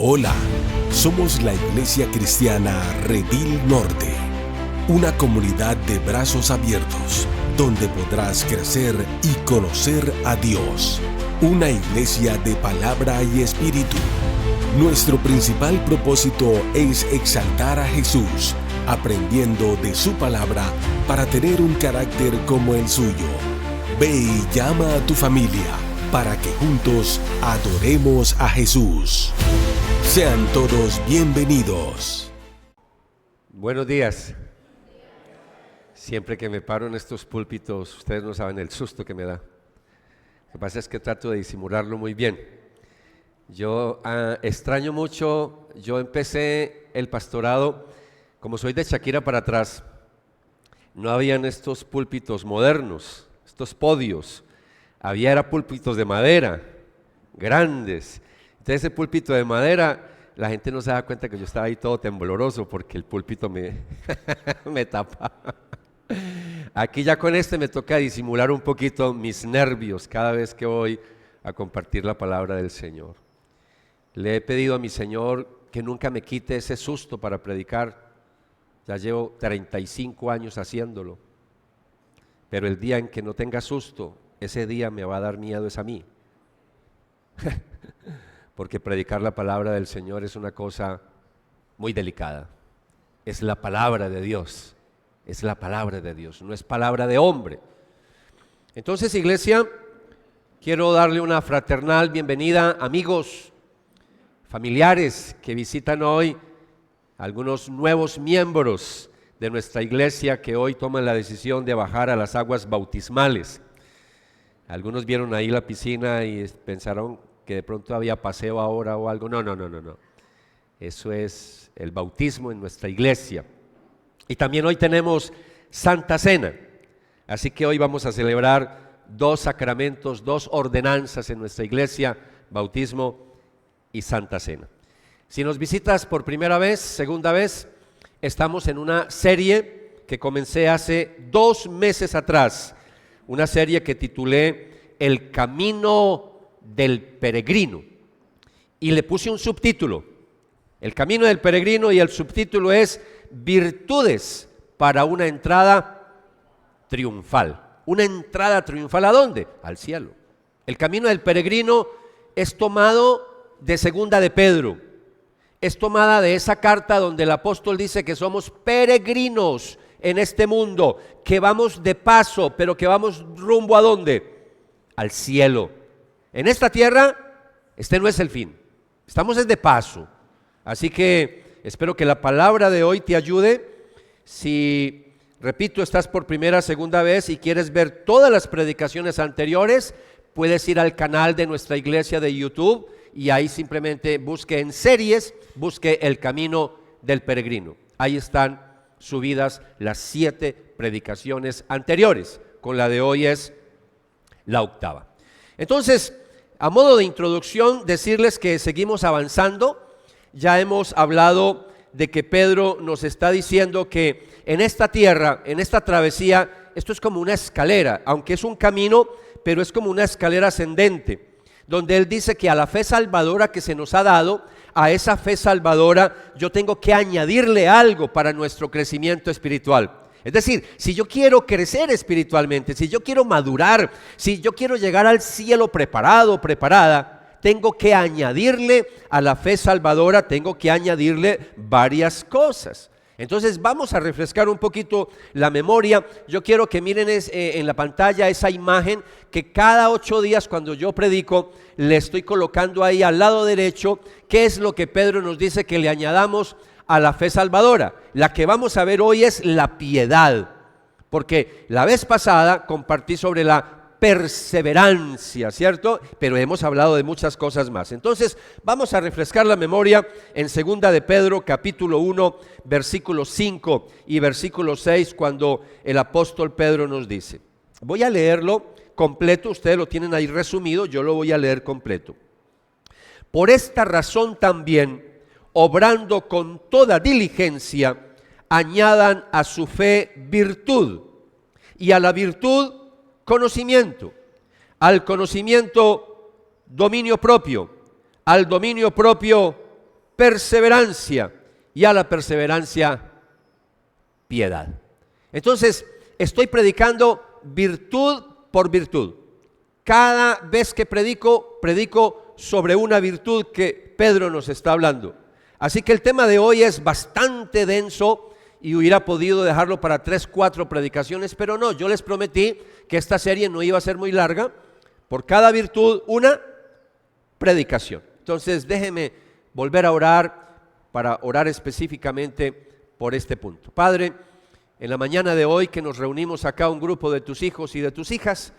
Hola, somos la Iglesia Cristiana Redil Norte, una comunidad de brazos abiertos, donde podrás crecer y conocer a Dios. Una iglesia de palabra y espíritu. Nuestro principal propósito es exaltar a Jesús, aprendiendo de su palabra para tener un carácter como el suyo. Ve y llama a tu familia para que juntos adoremos a Jesús. Sean todos bienvenidos. Buenos días. Siempre que me paro en estos púlpitos, ustedes no saben el susto que me da. Lo que pasa es que trato de disimularlo muy bien. Yo extraño mucho, yo empecé el pastorado, como soy de Shakira para atrás, no habían estos púlpitos modernos, estos podios, era púlpitos de madera, grandes. Entonces ese púlpito de madera, la gente no se da cuenta que yo estaba ahí todo tembloroso porque el púlpito me tapaba. Aquí ya con me toca disimular un poquito mis nervios cada vez que voy a compartir la palabra del Señor. Le he pedido a mi Señor que nunca me quite ese susto para predicar. Ya llevo 35 años haciéndolo. Pero el día en que no tenga susto, ese día me va a dar miedo es a mí. Porque predicar la palabra del Señor es una cosa muy delicada. Es la palabra de Dios. Es la palabra de Dios, no es palabra de hombre. Entonces, iglesia, quiero darle una fraternal bienvenida, amigos, familiares que visitan hoy, algunos nuevos miembros de nuestra iglesia que hoy toman la decisión de bajar a las aguas bautismales. Algunos vieron ahí la piscina y pensaron que de pronto había paseo ahora o algo. No. Eso es el bautismo en nuestra iglesia. Y también hoy tenemos Santa Cena, así que hoy vamos a celebrar 2 sacramentos, 2 ordenanzas en nuestra iglesia, bautismo y Santa Cena. Si nos visitas por primera vez, segunda vez, estamos en una serie que comencé hace 2 meses atrás, una serie que titulé El Camino del Peregrino, y le puse un subtítulo, El Camino del Peregrino, y el subtítulo es Virtudes para una entrada triunfal. ¿Una entrada triunfal a dónde? Al cielo. El camino del peregrino es tomado de Segunda de Pedro. Es tomada de esa carta donde el apóstol dice que somos peregrinos en este mundo, que vamos de paso, pero que vamos rumbo ¿a dónde? Al cielo. En esta tierra, este no es el fin. Estamos de paso. Así que espero que la palabra de hoy te ayude. Si, repito, estás por primera, segunda vez y quieres ver todas las predicaciones anteriores, puedes ir al canal de nuestra iglesia de YouTube y ahí simplemente busque en series, busque El Camino del Peregrino. Ahí están subidas las 7 predicaciones anteriores, con la de hoy es la 8ª. Entonces, a modo de introducción, decirles que seguimos avanzando. Ya hemos hablado de que Pedro nos está diciendo que en esta tierra, en esta travesía, esto es como una escalera, aunque es un camino, pero es como una escalera ascendente, donde él dice que a la fe salvadora que se nos ha dado, a esa fe salvadora yo tengo que añadirle algo para nuestro crecimiento espiritual. Es decir, si yo quiero crecer espiritualmente, si yo quiero madurar, si yo quiero llegar al cielo preparado, preparada, tengo que añadirle a la fe salvadora, tengo que añadirle varias cosas. Entonces vamos a refrescar un poquito la memoria. Yo quiero que miren en la pantalla esa imagen que cada 8 días cuando yo predico le estoy colocando ahí al lado derecho qué es lo que Pedro nos dice que le añadamos a la fe salvadora. La que vamos a ver hoy es la piedad, porque la vez pasada compartí sobre la perseverancia, ¿cierto? Pero hemos hablado de muchas cosas más. Entonces, vamos a refrescar la memoria en Segunda de Pedro, capítulo 1, versículo 5 y versículo 6, cuando el apóstol Pedro nos dice. Voy a leerlo completo, ustedes lo tienen ahí resumido, yo lo voy a leer completo. Por esta razón también, obrando con toda diligencia, añadan a su fe virtud, y a la virtud conocimiento, al conocimiento dominio propio, al dominio propio perseverancia, y a la perseverancia, piedad. Entonces, estoy predicando virtud por virtud. Cada vez que predico sobre una virtud que Pedro nos está hablando. Así que el tema de hoy es bastante denso y hubiera podido dejarlo para 3, 4 predicaciones, pero no, yo les prometí que esta serie no iba a ser muy larga. Por cada virtud, una predicación. Entonces, déjeme volver a orar para orar específicamente por este punto. Padre, en la mañana de hoy que nos reunimos acá un grupo de tus hijos y de tus hijas,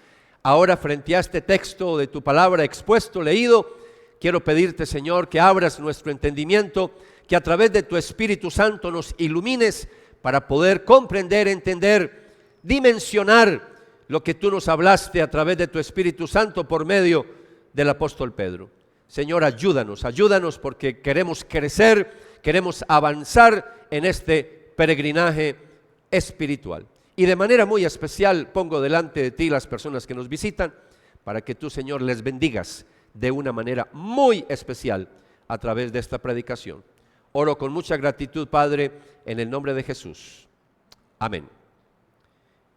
ahora frente a este texto de tu palabra expuesto, leído, quiero pedirte, Señor, que abras nuestro entendimiento, que a través de tu Espíritu Santo nos ilumines para poder comprender, entender, dimensionar lo que tú nos hablaste a través de tu Espíritu Santo por medio del apóstol Pedro. Señor, ayúdanos porque queremos crecer, queremos avanzar en este peregrinaje espiritual. Y de manera muy especial pongo delante de ti las personas que nos visitan para que tú, Señor, les bendigas de una manera muy especial a través de esta predicación. Oro con mucha gratitud, Padre, en el nombre de Jesús. Amén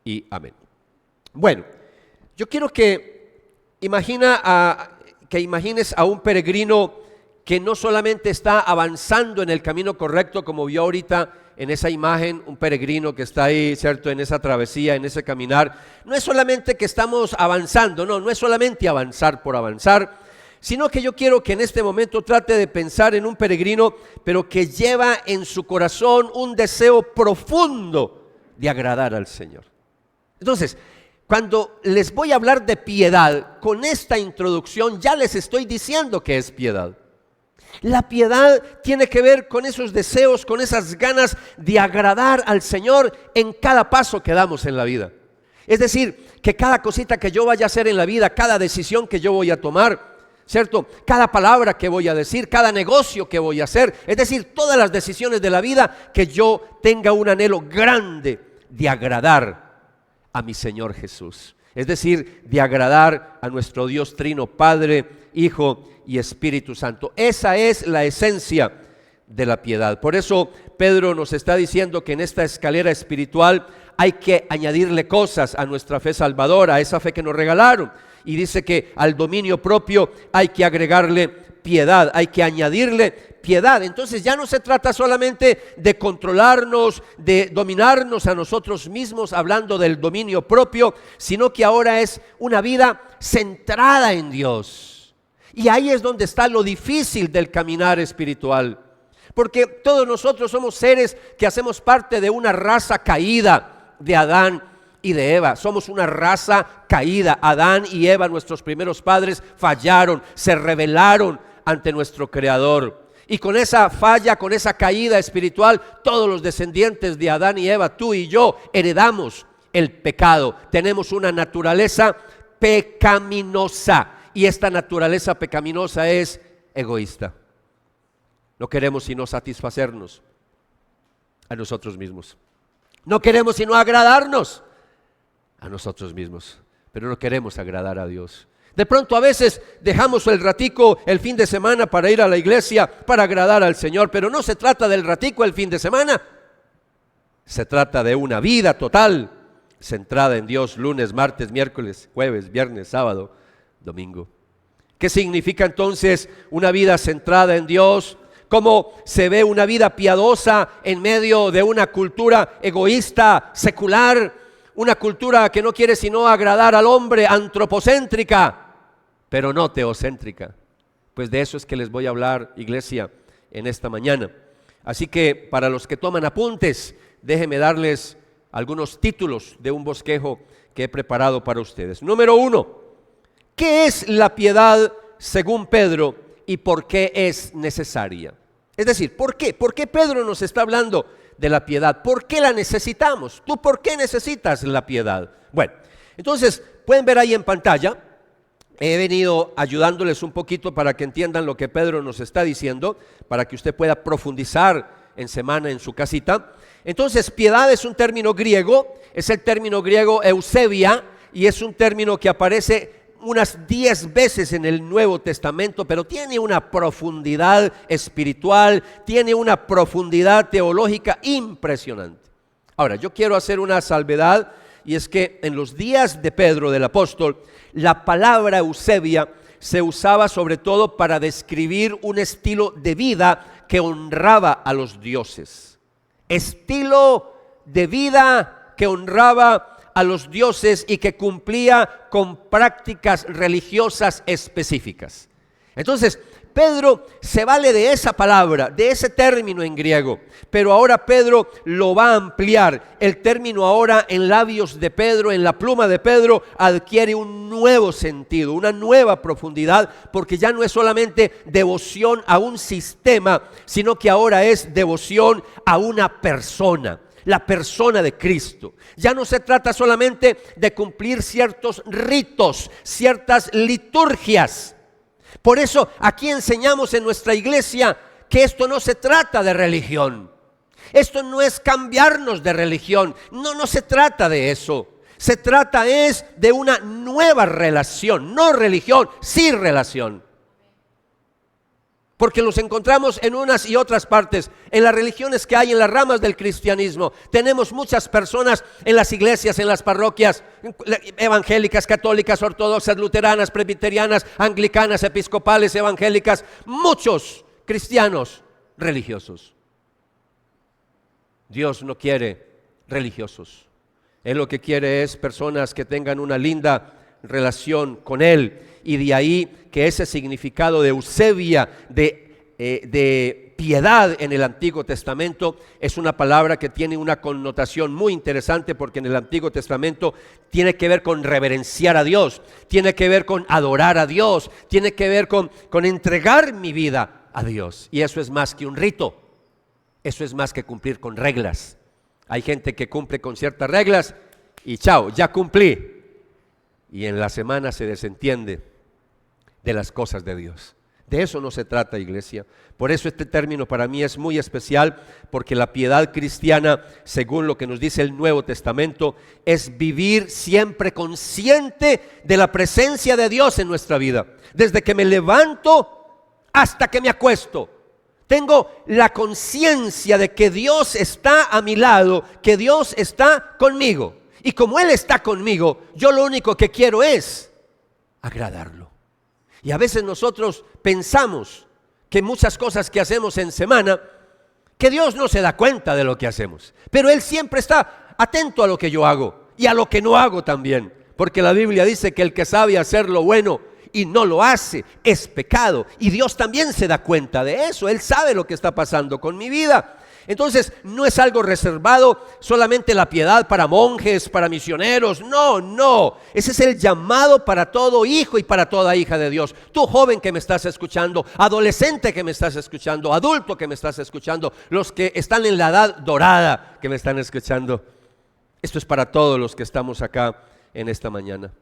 y amén. Bueno, yo quiero que imagines a un peregrino que no solamente está avanzando en el camino correcto, como vio ahorita en esa imagen, un peregrino que está ahí, ¿cierto?, en esa travesía, en ese caminar. No es solamente que estamos avanzando, no es solamente avanzar por avanzar, sino que yo quiero que en este momento trate de pensar en un peregrino, pero que lleva en su corazón un deseo profundo de agradar al Señor. Entonces, cuando les voy a hablar de piedad, con esta introducción ya les estoy diciendo que es piedad. La piedad tiene que ver con esos deseos, con esas ganas de agradar al Señor en cada paso que damos en la vida. Es decir, que cada cosita que yo vaya a hacer en la vida, cada decisión que yo voy a tomar, ¿cierto?, cada palabra que voy a decir, cada negocio que voy a hacer, es decir, todas las decisiones de la vida, que yo tenga un anhelo grande de agradar a mi Señor Jesús. Es decir, de agradar a nuestro Dios Trino, Padre, Hijo y Espíritu Santo. Esa es la esencia de la piedad. Por eso Pedro nos está diciendo que en esta escalera espiritual hay que añadirle cosas a nuestra fe salvadora, a esa fe que nos regalaron. Y dice que al dominio propio hay que agregarle piedad, hay que añadirle piedad. Entonces ya no se trata solamente de controlarnos, de dominarnos a nosotros mismos, hablando del dominio propio, sino que ahora es una vida centrada en Dios. Y ahí es donde está lo difícil del caminar espiritual, porque todos nosotros somos seres que hacemos parte de una raza caída de Adán y de Eva. Somos una raza caída. Adán y Eva, nuestros primeros padres, fallaron, se rebelaron ante nuestro Creador. Y con esa falla, con esa caída espiritual, todos los descendientes de Adán y Eva, tú y yo, heredamos el pecado. Tenemos una naturaleza pecaminosa, y esta naturaleza pecaminosa es egoísta. No queremos sino satisfacernos a nosotros mismos. No queremos sino agradarnos a nosotros mismos, pero no queremos agradar a Dios. De pronto a veces dejamos el ratico el fin de semana para ir a la iglesia, para agradar al Señor, pero no se trata del ratico el fin de semana. Se trata de una vida total, centrada en Dios, lunes, martes, miércoles, jueves, viernes, sábado, domingo. ¿Qué significa entonces una vida centrada en Dios? ¿Cómo se ve una vida piadosa en medio de una cultura egoísta, secular? Una cultura que no quiere sino agradar al hombre, antropocéntrica, pero no teocéntrica. Pues de eso es que les voy a hablar, iglesia, en esta mañana. Así que para los que toman apuntes, déjenme darles algunos títulos de un bosquejo que he preparado para ustedes. Número 1, ¿qué es la piedad según Pedro y por qué es necesaria? Es decir, ¿por qué? ¿Por qué Pedro nos está hablando de la piedad? ¿Por qué la necesitamos? ¿Tú por qué necesitas la piedad? Bueno, entonces pueden ver ahí en pantalla, he venido ayudándoles un poquito para que entiendan lo que Pedro nos está diciendo, para que usted pueda profundizar en semana en su casita. Entonces, piedad es un término griego, es el término griego eusebia, y es un término que aparece unas 10 veces en el Nuevo Testamento, pero tiene una profundidad espiritual, tiene una profundidad teológica impresionante. Ahora, yo quiero hacer una salvedad, y es que en los días de Pedro, del apóstol, la palabra Eusebia se usaba sobre todo para describir un estilo de vida que honraba a los dioses. Estilo de vida que honraba a los dioses y que cumplía con prácticas religiosas específicas. Entonces, Pedro se vale de esa palabra, de ese término en griego, pero ahora Pedro lo va a ampliar. El término ahora en labios de Pedro, en la pluma de Pedro, adquiere un nuevo sentido, una nueva profundidad, porque ya no es solamente devoción a un sistema, sino que ahora es devoción a una persona. La persona de Cristo. Ya no se trata solamente de cumplir ciertos ritos, ciertas liturgias. Por eso aquí enseñamos en nuestra iglesia que esto no se trata de religión. Esto no es cambiarnos de religión. No se trata de eso. Se trata es de una nueva relación, no religión, sí relación. Porque los encontramos en unas y otras partes, en las religiones que hay, en las ramas del cristianismo. Tenemos muchas personas en las iglesias, en las parroquias, evangélicas, católicas, ortodoxas, luteranas, presbiterianas, anglicanas, episcopales, evangélicas, muchos cristianos religiosos. Dios no quiere religiosos. Él lo que quiere es personas que tengan una linda relación con Él. Y de ahí que ese significado de Eusebia, de piedad en el Antiguo Testamento, es una palabra que tiene una connotación muy interesante, porque en el Antiguo Testamento tiene que ver con reverenciar a Dios, tiene que ver con adorar a Dios, tiene que ver con entregar mi vida a Dios. Y eso es más que un rito, eso es más que cumplir con reglas. Hay gente que cumple con ciertas reglas y chao, ya cumplí. Y en la semana se desentiende de las cosas de Dios. De eso no se trata, iglesia. Por eso este término para mí es muy especial, porque la piedad cristiana, según lo que nos dice el Nuevo Testamento, es vivir siempre consciente de la presencia de Dios en nuestra vida. Desde que me levanto hasta que me acuesto, tengo la conciencia de que Dios está a mi lado, que Dios está conmigo. Y como Él está conmigo, yo lo único que quiero es agradarlo. Y a veces nosotros pensamos que muchas cosas que hacemos en semana, que Dios no se da cuenta de lo que hacemos. Pero Él siempre está atento a lo que yo hago y a lo que no hago también. Porque la Biblia dice que el que sabe hacer lo bueno y no lo hace es pecado. Y Dios también se da cuenta de eso. Él sabe lo que está pasando con mi vida. Entonces no es algo reservado solamente la piedad para monjes, para misioneros. No, ese es el llamado para todo hijo y para toda hija de Dios. Tú joven que me estás escuchando, adolescente que me estás escuchando, adulto que me estás escuchando, los que están en la edad dorada que me están escuchando. Esto es para todos los que estamos acá en esta mañana.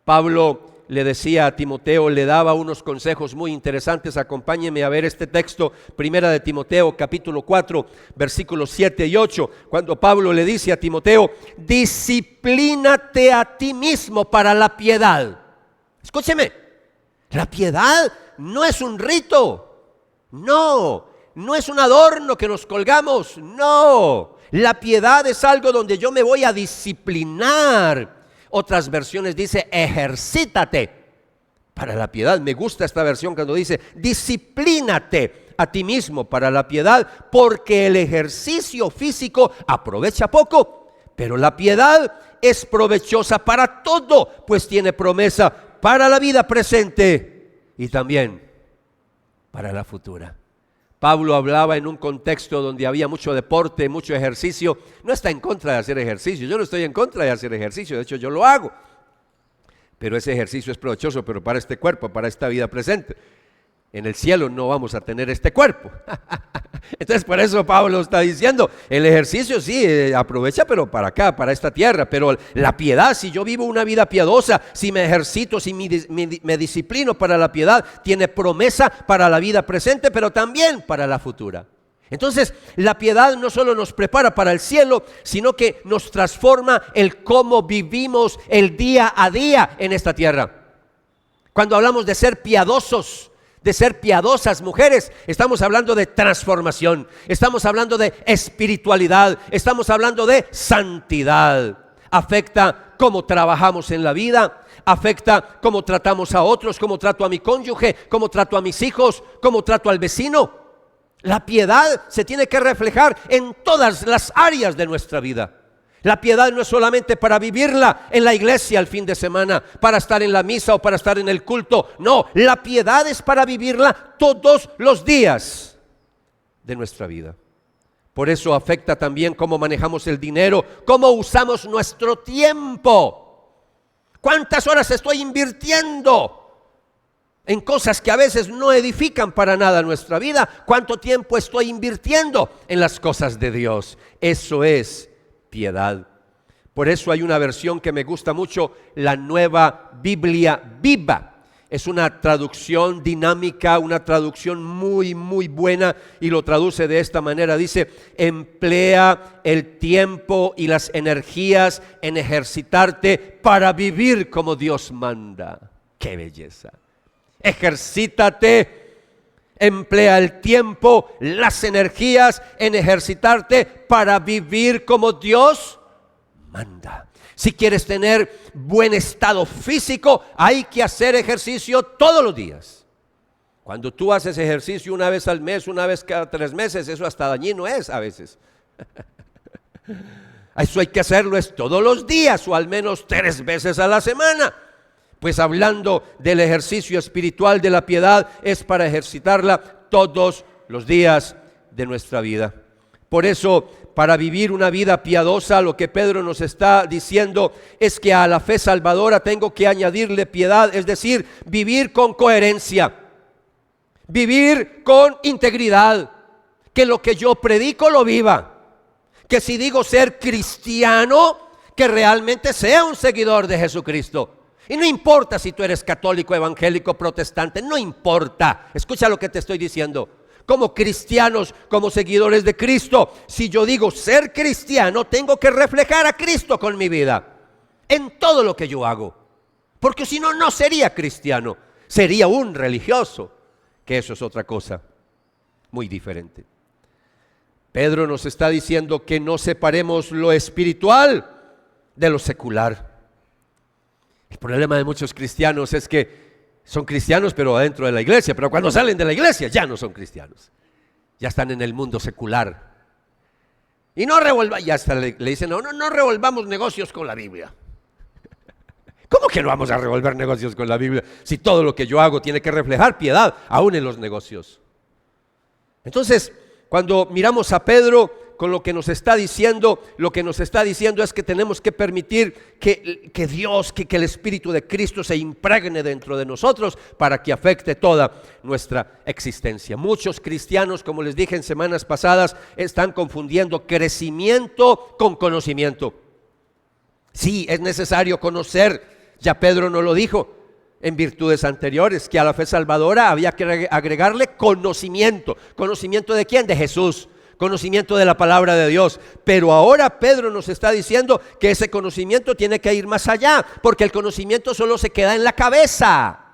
Pablo le decía a Timoteo, le daba unos consejos muy interesantes. Acompáñenme a ver este texto, primera de Timoteo, capítulo 4, versículos 7 y 8, cuando Pablo le dice a Timoteo: disciplínate a ti mismo para la piedad. Escúcheme, la piedad no es un rito, no es un adorno que nos colgamos, no. La piedad es algo donde yo me voy a disciplinar. Otras versiones dice ejercítate para la piedad. Me gusta esta versión cuando dice disciplínate a ti mismo para la piedad, porque el ejercicio físico aprovecha poco, pero la piedad es provechosa para todo, pues tiene promesa para la vida presente y también para la futura. Pablo hablaba en un contexto donde había mucho deporte, mucho ejercicio. No está en contra de hacer ejercicio, yo no estoy en contra de hacer ejercicio, de hecho yo lo hago. Pero ese ejercicio es provechoso, pero para este cuerpo, para esta vida presente. En el cielo no vamos a tener este cuerpo. Entonces por eso Pablo está diciendo, el ejercicio sí aprovecha, pero para acá, para esta tierra. Pero la piedad, si yo vivo una vida piadosa, si me ejercito, si me disciplino para la piedad, tiene promesa para la vida presente, pero también para la futura. Entonces la piedad no solo nos prepara para el cielo, sino que nos transforma el cómo vivimos el día a día en esta tierra. Cuando hablamos de ser piadosos, de ser piadosas mujeres, estamos hablando de transformación, estamos hablando de espiritualidad, estamos hablando de santidad. Afecta cómo trabajamos en la vida, afecta cómo tratamos a otros, cómo trato a mi cónyuge, cómo trato a mis hijos, cómo trato al vecino. La piedad se tiene que reflejar en todas las áreas de nuestra vida. La piedad no es solamente para vivirla en la iglesia el fin de semana, para estar en la misa o para estar en el culto. No, la piedad es para vivirla todos los días de nuestra vida. Por eso afecta también cómo manejamos el dinero, cómo usamos nuestro tiempo. ¿Cuántas horas estoy invirtiendo en cosas que a veces no edifican para nada nuestra vida? ¿Cuánto tiempo estoy invirtiendo en las cosas de Dios? Eso es piedad. Por eso hay una versión que me gusta mucho, la Nueva Biblia Viva. Es una traducción dinámica, una traducción muy buena, y lo traduce de esta manera. Dice: emplea el tiempo y las energías en ejercitarte para vivir como Dios manda. ¡Qué belleza! Ejercítate. Emplea el tiempo, las energías en ejercitarte para vivir como Dios manda. Si quieres tener buen estado físico, hay que hacer ejercicio todos los días. Cuando tú haces ejercicio una vez al mes, una vez cada 3 meses, eso hasta dañino es a veces. Eso hay que hacerlo es todos los días o al menos 3 veces a la semana. Pues hablando del ejercicio espiritual de la piedad, es para ejercitarla todos los días de nuestra vida. Por eso, para vivir una vida piadosa, lo que Pedro nos está diciendo es que a la fe salvadora tengo que añadirle piedad, es decir, vivir con coherencia, vivir con integridad, que lo que yo predico lo viva, que si digo ser cristiano, que realmente sea un seguidor de Jesucristo. Y no importa si tú eres católico, evangélico, protestante, no importa. Escucha lo que te estoy diciendo. Como cristianos, como seguidores de Cristo, si yo digo ser cristiano, tengo que reflejar a Cristo con mi vida, en todo lo que yo hago. Porque si no, no sería cristiano, sería un religioso, que eso es otra cosa muy diferente. Pedro nos está diciendo que no separemos lo espiritual de lo secular. El problema de muchos cristianos es que son cristianos pero adentro de la iglesia, pero cuando salen de la iglesia ya no son cristianos, ya están en el mundo secular. Y no revolvamos, ya hasta le dicen, no revolvamos negocios con la Biblia. ¿Cómo que no vamos a revolver negocios con la Biblia si todo lo que yo hago tiene que reflejar piedad aún en los negocios? Entonces, cuando miramos a Pedro con lo que nos está diciendo, lo que nos está diciendo es que tenemos que permitir que Dios, que el Espíritu de Cristo se impregne dentro de nosotros para que afecte toda nuestra existencia. Muchos cristianos, como les dije en semanas pasadas, están confundiendo crecimiento con conocimiento. Sí, es necesario conocer, ya Pedro nos lo dijo en virtudes anteriores, que a la fe salvadora había que agregarle conocimiento. ¿Conocimiento de quién? De Jesús. Conocimiento de la palabra de Dios. Pero ahora Pedro nos está diciendo que ese conocimiento tiene que ir más allá, porque el conocimiento solo se queda en la cabeza.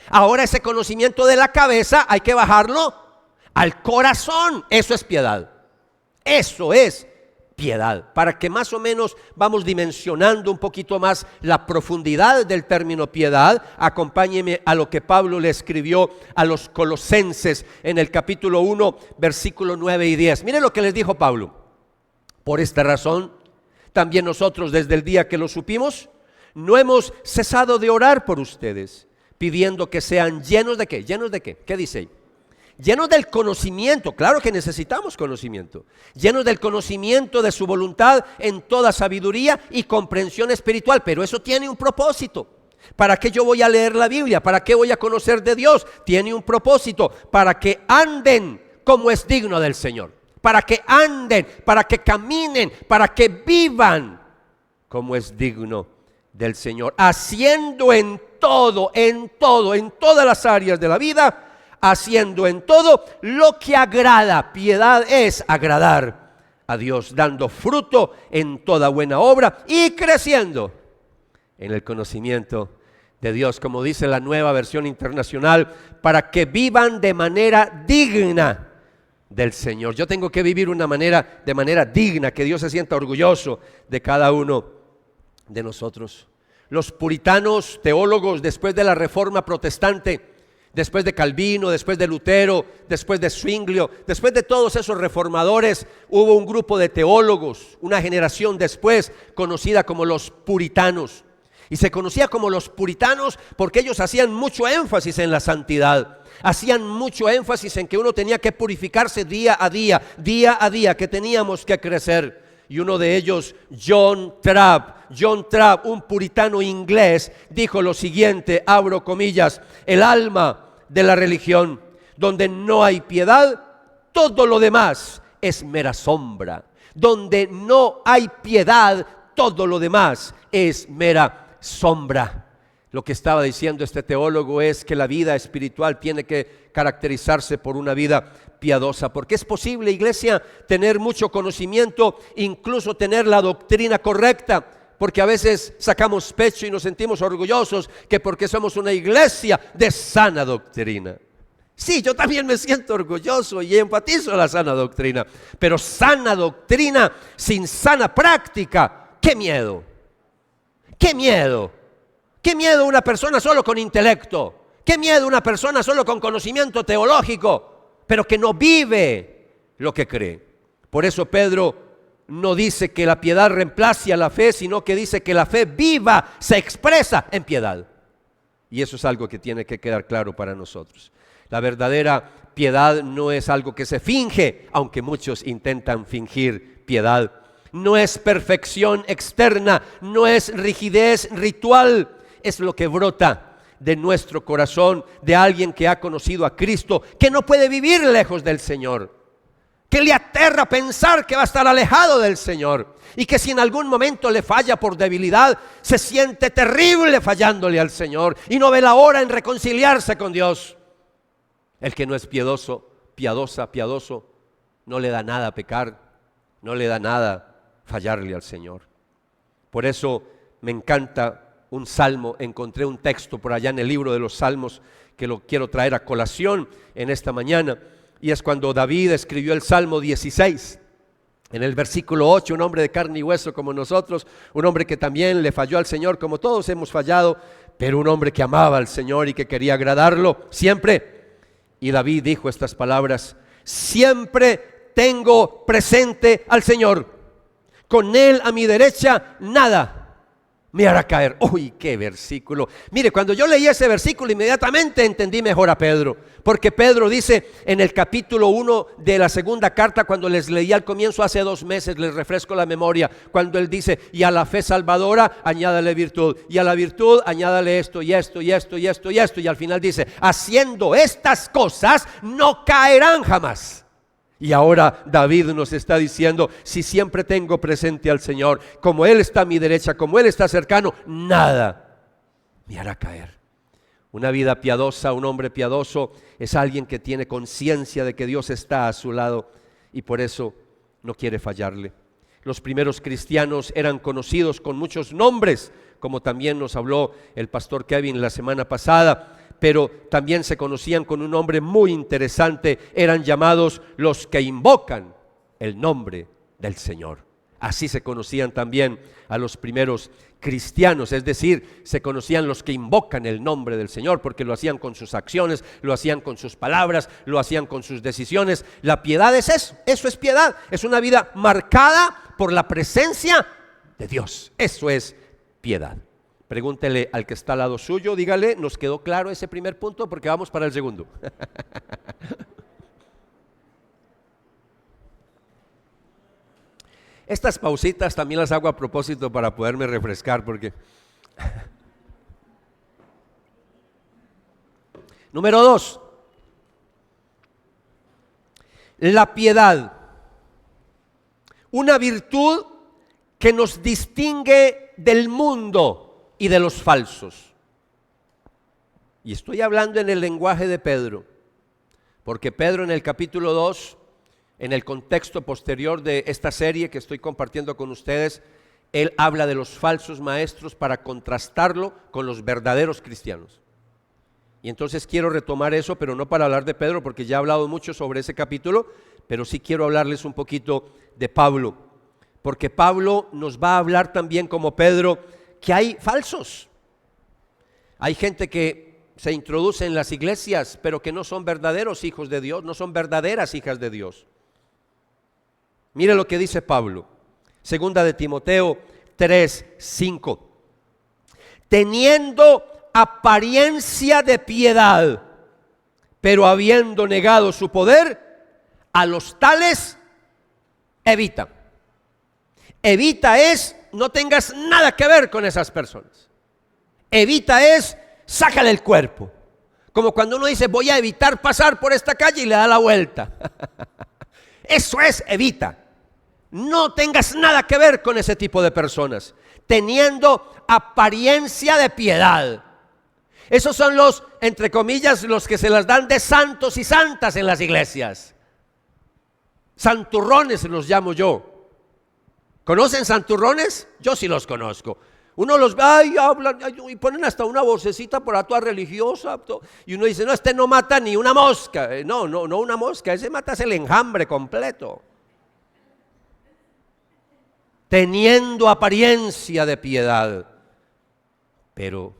Ahora ese conocimiento de la cabeza hay que bajarlo al corazón. Eso es piedad. Eso es piedad. Para que más o menos vamos dimensionando un poquito más la profundidad del término piedad, acompáñeme a lo que Pablo le escribió a los Colosenses en el capítulo 1, versículo 9 y 10. Miren lo que les dijo Pablo. Por esta razón, también nosotros desde el día que lo supimos, no hemos cesado de orar por ustedes, pidiendo que sean llenos de ¿qué? ¿Llenos de qué? ¿Qué dice ahí? Llenos del conocimiento, claro que necesitamos conocimiento, llenos del conocimiento de su voluntad en toda sabiduría y comprensión espiritual, pero eso tiene un propósito. ¿Para qué yo voy a leer la Biblia? ¿Para qué voy a conocer de Dios? Tiene un propósito, para que anden como es digno del Señor, para que anden, para que caminen, para que vivan como es digno del Señor, haciendo en todas las áreas de la vida, haciendo en todo lo que agrada. Piedad es agradar a Dios, dando fruto en toda buena obra y creciendo en el conocimiento de Dios, como dice la Nueva Versión Internacional, para que vivan de manera digna del Señor. Yo tengo que vivir de manera digna, que Dios se sienta orgulloso de cada uno de nosotros. Los puritanos teólogos, después de la Reforma Protestante, después de Calvino, después de Lutero, después de Zwinglio, después de todos esos reformadores, hubo un grupo de teólogos, una generación después, conocida como los puritanos. Y se conocía como los puritanos porque ellos hacían mucho énfasis en la santidad. Hacían mucho énfasis en que uno tenía que purificarse día a día, que teníamos que crecer. Y uno de ellos, John Trapp, un puritano inglés, dijo lo siguiente, abro comillas: el alma de la religión, donde no hay piedad, todo lo demás es mera sombra. Donde no hay piedad, todo lo demás es mera sombra. Lo que estaba diciendo este teólogo es que la vida espiritual tiene que caracterizarse por una vida piadosa, porque es posible, iglesia, tener mucho conocimiento, incluso tener la doctrina correcta, porque a veces sacamos pecho y nos sentimos orgullosos que porque somos una iglesia de sana doctrina. Sí, yo también me siento orgulloso y enfatizo la sana doctrina, pero sana doctrina sin sana práctica, ¡qué miedo! ¡Qué miedo! ¡Qué miedo una persona solo con intelecto! ¡Qué miedo una persona solo con conocimiento teológico, pero que no vive lo que cree! Por eso Pedro no dice que la piedad reemplace a la fe, sino que dice que la fe viva se expresa en piedad. Y eso es algo que tiene que quedar claro para nosotros. La verdadera piedad no es algo que se finge, aunque muchos intentan fingir piedad. No es perfección externa, no es rigidez ritual. Es lo que brota de nuestro corazón, de alguien que ha conocido a Cristo, que no puede vivir lejos del Señor, que le aterra pensar que va a estar alejado del Señor, y que si en algún momento le falla por debilidad, se siente terrible fallándole al Señor y no ve la hora en reconciliarse con Dios. El que no es piadoso, piadoso, no le da nada pecar, no le da nada fallarle al Señor. Por eso me encanta un salmo, encontré un texto por allá en el libro de los Salmos que lo quiero traer a colación en esta mañana, y es cuando David escribió el Salmo 16. En el versículo 8, un hombre de carne y hueso como nosotros, un hombre que también le falló al Señor como todos hemos fallado, pero un hombre que amaba al Señor y que quería agradarlo siempre. Y David dijo estas palabras: siempre tengo presente al Señor, con Él a mi derecha nada me hará caer. Uy, qué versículo. Mire, cuando yo leí ese versículo, inmediatamente entendí mejor a Pedro, porque Pedro dice en el capítulo 1 de la segunda carta, cuando les leí al comienzo hace 2 meses, les refresco la memoria, cuando él dice: y a la fe salvadora añádale virtud, y a la virtud añádale esto y esto y esto y esto y esto, y al final dice: haciendo estas cosas no caerán jamás. Y ahora David nos está diciendo: si siempre tengo presente al Señor, como Él está a mi derecha, como Él está cercano, nada me hará caer. Una vida piadosa, un hombre piadoso, es alguien que tiene conciencia de que Dios está a su lado y por eso no quiere fallarle. Los primeros cristianos eran conocidos con muchos nombres, como también nos habló el pastor Kevin la semana pasada, pero también se conocían con un nombre muy interesante. Eran llamados los que invocan el nombre del Señor. Así se conocían también a los primeros cristianos, es decir, se conocían los que invocan el nombre del Señor, porque lo hacían con sus acciones, lo hacían con sus palabras, lo hacían con sus decisiones. La piedad es eso es piedad, es una vida marcada por la presencia de Dios. Eso es piedad. Pregúntele al que está al lado suyo, dígale: ¿nos quedó claro ese primer punto? Porque vamos para el segundo. Estas pausitas también las hago a propósito para poderme refrescar, porque número 2, la piedad, una virtud que nos distingue del mundo y de los falsos. Y estoy hablando en el lenguaje de Pedro, porque Pedro en el capítulo 2, en el contexto posterior de esta serie que estoy compartiendo con ustedes, él habla de los falsos maestros para contrastarlo con los verdaderos cristianos. Y entonces quiero retomar eso, pero no para hablar de Pedro, porque ya he hablado mucho sobre ese capítulo, pero sí quiero hablarles un poquito de Pablo, porque Pablo nos va a hablar también, como Pedro, que hay falsos. Hay gente que se introduce en las iglesias, pero que no son verdaderos hijos de Dios, no son verdaderas hijas de Dios. Mire lo que dice Pablo, segunda de Timoteo 3:5. Teniendo apariencia de piedad, pero habiendo negado su poder, a los tales evita. Evita es, no tengas nada que ver con esas personas. Evita es, sácale el cuerpo. Como cuando uno dice, voy a evitar pasar por esta calle y le da la vuelta. Eso es, evita. No tengas nada que ver con ese tipo de personas. Teniendo apariencia de piedad. Esos son los, entre comillas, los que se las dan de santos y santas en las iglesias. Santurrones los llamo yo. ¿Conocen santurrones? Yo sí los conozco. Uno los ve, hablan, y ponen hasta una vocecita por ahí toda religiosa. Y uno dice, no, este no mata ni una mosca. No una mosca, ese mata el enjambre completo. Teniendo apariencia de piedad, pero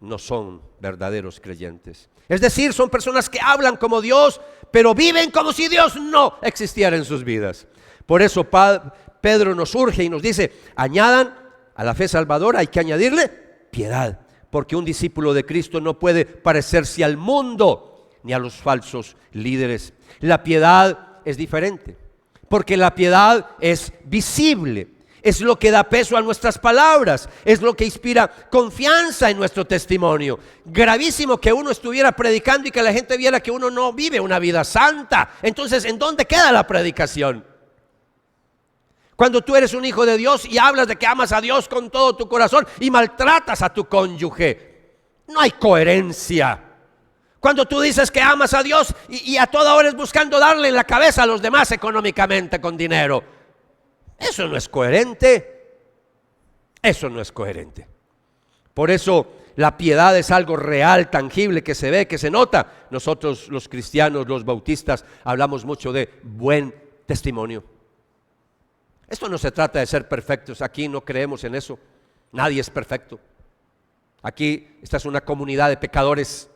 no son verdaderos creyentes. Es decir, son personas que hablan como Dios, pero viven como si Dios no existiera en sus vidas. Por eso Pedro nos urge y nos dice, añadan a la fe salvadora, hay que añadirle piedad, porque un discípulo de Cristo no puede parecerse al mundo ni a los falsos líderes. La piedad es diferente, porque la piedad es visible. Es lo que da peso a nuestras palabras, es lo que inspira confianza en nuestro testimonio. Gravísimo que uno estuviera predicando y que la gente viera que uno no vive una vida santa. Entonces, ¿en dónde queda la predicación? Cuando tú eres un hijo de Dios y hablas de que amas a Dios con todo tu corazón y maltratas a tu cónyuge, no hay coherencia. Cuando tú dices que amas a Dios y a toda hora es buscando darle en la cabeza a los demás económicamente con dinero, eso no es coherente. Eso no es coherente. Por eso la piedad es algo real, tangible, que se ve, que se nota. Nosotros los cristianos, los bautistas, hablamos mucho de buen testimonio. Esto no se trata de ser perfectos. Aquí no creemos en eso. Nadie es perfecto. Aquí esta es una comunidad de pecadores,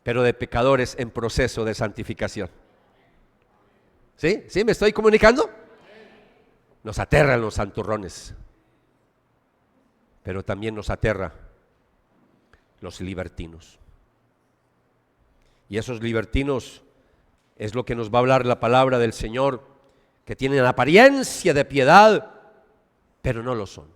pero de pecadores en proceso de santificación. ¿Sí? ¿Sí me estoy comunicando? Nos aterran los santurrones, pero también nos aterra los libertinos. Y esos libertinos es lo que nos va a hablar la palabra del Señor, que tienen apariencia de piedad, pero no lo son.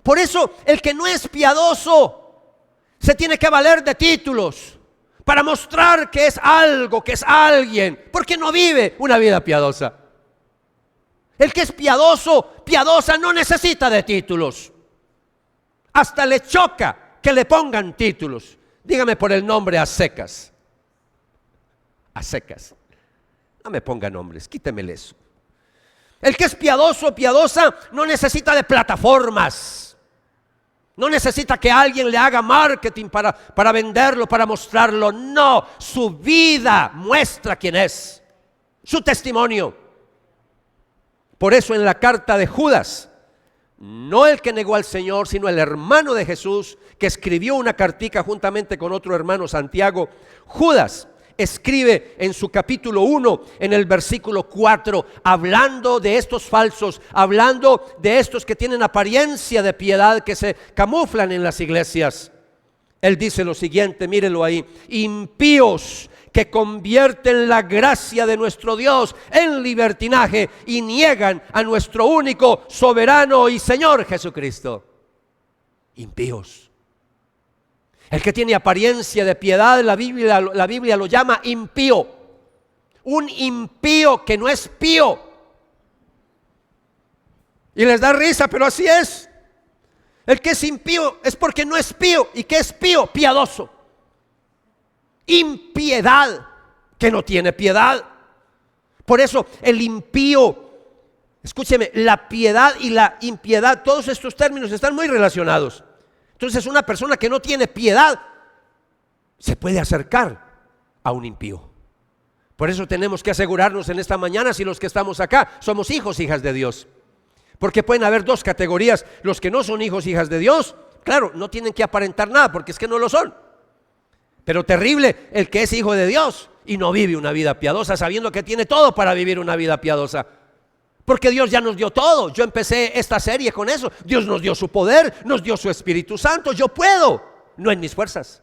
Por eso el que no es piadoso se tiene que valer de títulos para mostrar que es algo, que es alguien, porque no vive una vida piadosa. El que es piadoso, piadosa, no necesita de títulos. Hasta le choca que le pongan títulos. Dígame por el nombre a secas. A secas. No me ponga nombres, quítemele eso. El que es piadoso, piadosa, no necesita de plataformas. No necesita que alguien le haga marketing para venderlo, para mostrarlo. No, su vida muestra quién es. Su testimonio. Por eso en la carta de Judas, no el que negó al Señor, sino el hermano de Jesús, que escribió una cartica juntamente con otro hermano, Santiago, Judas escribe en su capítulo 1, en el versículo 4, hablando de estos falsos, hablando de estos que tienen apariencia de piedad, que se camuflan en las iglesias. Él dice lo siguiente, mírelo ahí: impíos que convierten la gracia de nuestro Dios en libertinaje y niegan a nuestro único soberano y Señor Jesucristo. Impíos. El que tiene apariencia de piedad, la Biblia lo llama impío. Un impío que no es pío. Y les da risa, pero así es. El que es impío es porque no es pío. ¿Y qué es pío? Piadoso. Impiedad, que no tiene piedad. Por eso el impío Escúcheme, la piedad y la impiedad, todos estos términos están muy relacionados. Entonces una persona que no tiene piedad se puede acercar a un impío. Por eso tenemos que asegurarnos en esta mañana si los que estamos acá somos hijos, hijas de Dios. Porque pueden haber dos categorías: los que no son hijos, hijas de Dios, claro, no tienen que aparentar nada porque es que no lo son. Pero terrible el que es hijo de Dios y no vive una vida piadosa, sabiendo que tiene todo para vivir una vida piadosa. Porque Dios ya nos dio todo. Yo empecé esta serie con eso. Dios nos dio su poder, nos dio su Espíritu Santo. Yo puedo, no en mis fuerzas,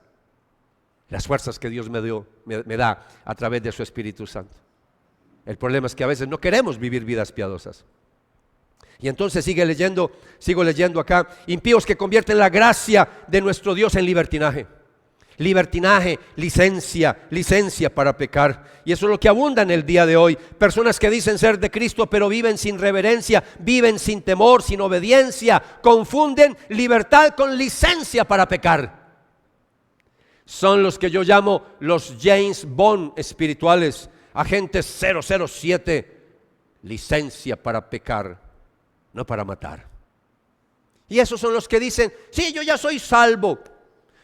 las fuerzas que Dios me da a través de su Espíritu Santo. El problema es que a veces no queremos vivir vidas piadosas. Y entonces sigo leyendo acá: impíos que convierten la gracia de nuestro Dios en libertinaje. Libertinaje, licencia para pecar. Y eso es lo que abunda en el día de hoy. Personas que dicen ser de Cristo pero viven sin reverencia, viven sin temor, sin obediencia. Confunden libertad con licencia para pecar. Son los que yo llamo los James Bond espirituales, agentes 007, licencia para pecar, no para matar. Y esos son los que dicen: sí, yo ya soy salvo,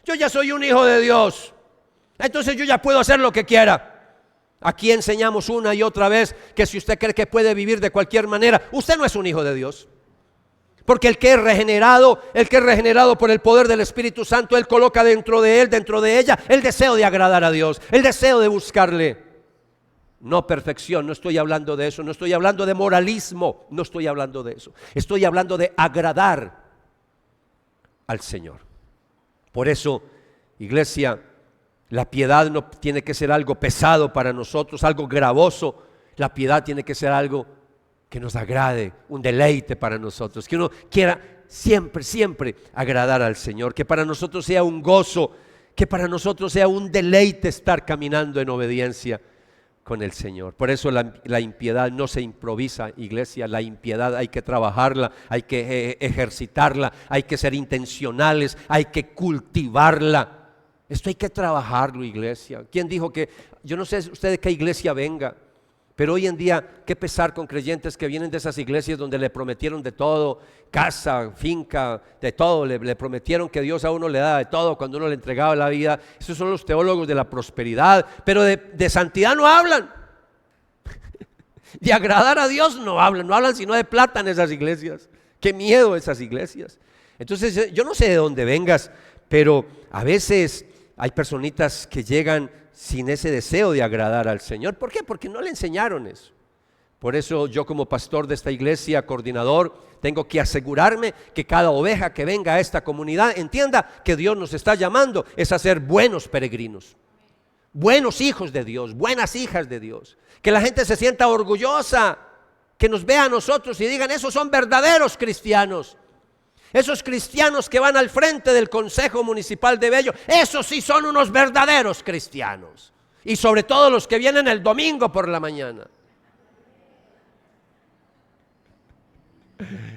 yo ya soy un hijo de Dios, entonces yo ya puedo hacer lo que quiera. Aquí enseñamos una y otra vez que si usted cree que puede vivir de cualquier manera, usted no es un hijo de Dios. Porque el que es regenerado por el poder del Espíritu Santo, Él coloca dentro de él, dentro de ella, el deseo de agradar a Dios, el deseo de buscarle. No perfección, no estoy hablando de eso, no estoy hablando de moralismo, no estoy hablando de eso. Estoy hablando de agradar al Señor. Por eso, iglesia, la piedad no tiene que ser algo pesado para nosotros, algo gravoso. La piedad tiene que ser algo que nos agrade, un deleite para nosotros, que uno quiera siempre agradar al Señor, que para nosotros sea un gozo, que para nosotros sea un deleite estar caminando en obediencia con el Señor. Por eso la impiedad no se improvisa, iglesia. La impiedad hay que trabajarla, hay que ejercitarla, hay que ser intencionales, hay que cultivarla. Esto hay que trabajarlo, iglesia. ¿Quién dijo que? Yo no sé usted de qué iglesia venga, pero hoy en día qué pesar con creyentes que vienen de esas iglesias donde le prometieron de todo, casa, finca, de todo, le prometieron que Dios a uno le da de todo cuando uno le entregaba la vida. Esos son los teólogos de la prosperidad, pero de santidad no hablan. De agradar a Dios no hablan sino de plata en esas iglesias. Qué miedo esas iglesias. Entonces yo no sé de dónde vengas, pero a veces hay personitas que llegan sin ese deseo de agradar al Señor. ¿Por qué? Porque no le enseñaron eso. Por eso yo, como pastor de esta iglesia, coordinador, tengo que asegurarme que cada oveja que venga a esta comunidad entienda que Dios nos está llamando es a ser buenos peregrinos, buenos hijos de Dios, buenas hijas de Dios. Que la gente se sienta orgullosa, que nos vea a nosotros y digan: esos son verdaderos cristianos. Esos cristianos que van al frente del Consejo Municipal de Bello, esos sí son unos verdaderos cristianos. Y sobre todo los que vienen el domingo por la mañana.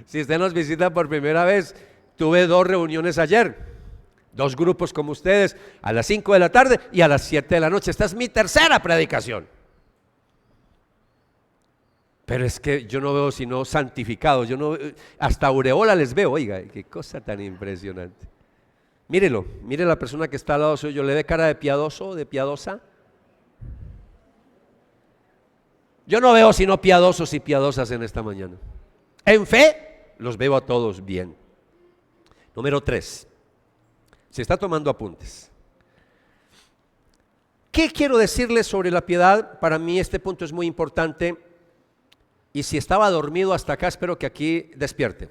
Si usted nos visita por primera vez, tuve 2 reuniones ayer, 2 grupos como ustedes, a las 5 de la tarde y a las 7 de la noche. Esta es mi tercera predicación. Pero es que yo no veo sino santificados, hasta aureola les veo. Oiga, qué cosa tan impresionante. Mírelo, mire la persona que está al lado suyo, ¿le ve cara de piadoso, de piadosa? Yo no veo sino piadosos y piadosas en esta mañana. En fe los veo a todos bien. Número 3, se está tomando apuntes. ¿Qué quiero decirles sobre la piedad? Para mí este punto es muy importante. Y si estaba dormido hasta acá, espero que aquí despierte.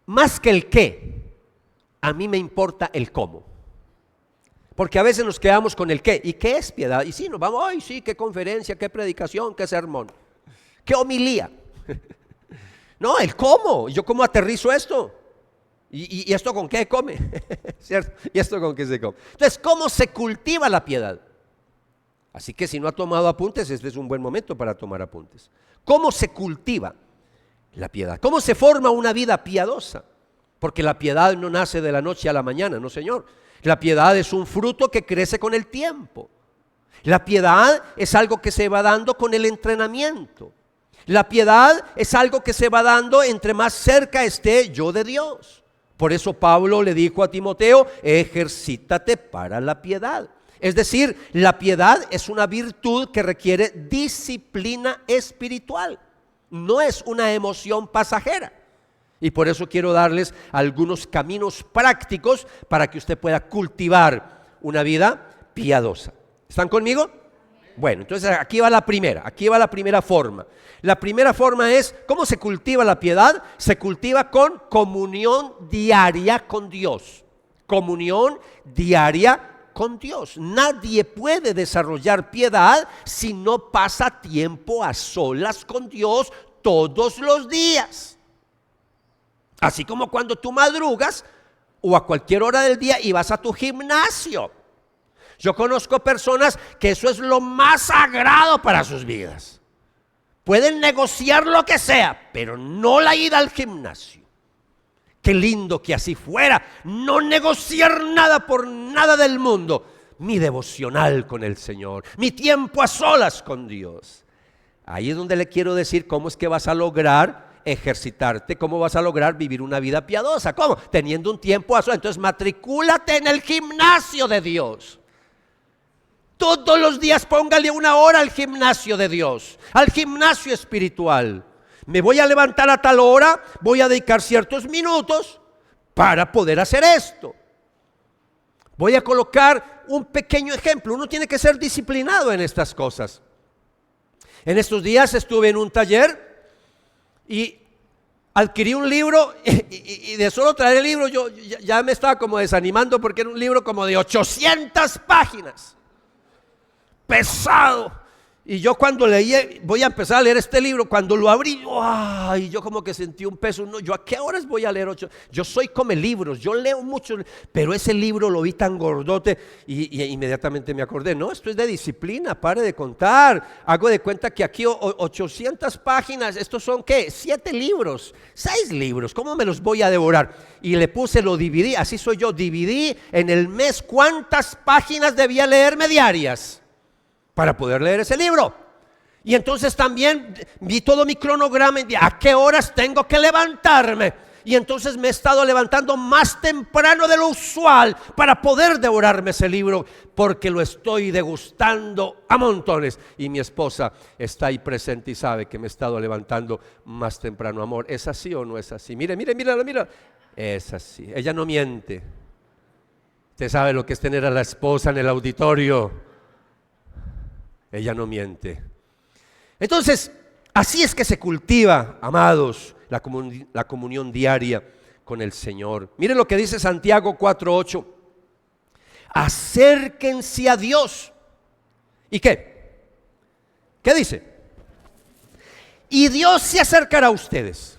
Más que el qué, a mí me importa el cómo. Porque a veces nos quedamos con el qué. ¿Y qué es piedad? Y sí, nos vamos: ay, sí, qué conferencia, qué predicación, qué sermón, qué homilía. No, el cómo. ¿Yo cómo aterrizo esto? ¿Y esto con qué come? ¿Cierto? ¿Y esto con qué se come? Entonces, ¿cómo se cultiva la piedad? Así que si no ha tomado apuntes, este es un buen momento para tomar apuntes. ¿Cómo se cultiva la piedad? ¿Cómo se forma una vida piadosa? Porque la piedad no nace de la noche a la mañana, no, señor. La piedad es un fruto que crece con el tiempo. La piedad es algo que se va dando con el entrenamiento. La piedad es algo que se va dando entre más cerca esté yo de Dios. Por eso Pablo le dijo a Timoteo: ejercítate para la piedad. Es decir, la piedad es una virtud que requiere disciplina espiritual. No es una emoción pasajera. Y por eso quiero darles algunos caminos prácticos para que usted pueda cultivar una vida piadosa. ¿Están conmigo? Bueno, entonces aquí va la primera forma. La primera forma es, ¿cómo se cultiva la piedad? Se cultiva con comunión diaria con Dios. Comunión diaria con Dios. Nadie puede desarrollar piedad si no pasa tiempo a solas con Dios todos los días. Así como cuando tú madrugas o a cualquier hora del día y vas a tu gimnasio. Yo conozco personas que eso es lo más sagrado para sus vidas. Pueden negociar lo que sea, pero no la ida al gimnasio. Qué lindo que así fuera, no negociar nada por nada del mundo. Mi devocional con el Señor, mi tiempo a solas con Dios. Ahí es donde le quiero decir cómo es que vas a lograr ejercitarte, cómo vas a lograr vivir una vida piadosa. ¿Cómo? Teniendo un tiempo a solas. Entonces matricúlate en el gimnasio de Dios. Todos los días póngale una hora al gimnasio de Dios, al gimnasio espiritual. Me voy a levantar a tal hora, voy a dedicar ciertos minutos para poder hacer esto. Voy a colocar un pequeño ejemplo. Uno tiene que ser disciplinado en estas cosas. En estos días estuve en un taller y adquirí un libro y de solo traer el libro yo ya me estaba como desanimando porque era un libro como de 800 páginas. Pesado. Y yo cuando leí, voy a empezar a leer este libro, cuando lo abrí, ¡ay! Yo como que sentí un peso. No, yo a qué horas voy a leer 8. Yo soy come libros, yo leo mucho, pero ese libro lo vi tan gordote y inmediatamente me acordé, no, esto es de disciplina, pare de contar. Hago de cuenta que aquí 800 páginas, estos son ¿qué? 7 libros, 6 libros, ¿cómo me los voy a devorar? Y le puse, lo dividí, así soy yo, dividí en el mes cuántas páginas debía leerme diarias para poder leer ese libro. Y entonces también vi todo mi cronograma y a qué horas tengo que levantarme. Y entonces me he estado levantando más temprano de lo usual para poder devorarme ese libro, porque lo estoy degustando a montones. Y mi esposa está ahí presente y sabe que me he estado levantando más temprano. Amor, ¿es así o no es así? Mira. Es así. Ella no miente. Usted sabe lo que es tener a la esposa en el auditorio. Ella no miente. Entonces, así es que se cultiva, amados, la comunión diaria con el Señor. Miren lo que dice Santiago 4:8. Acérquense a Dios. ¿Y qué? ¿Qué dice? Y Dios se acercará a ustedes.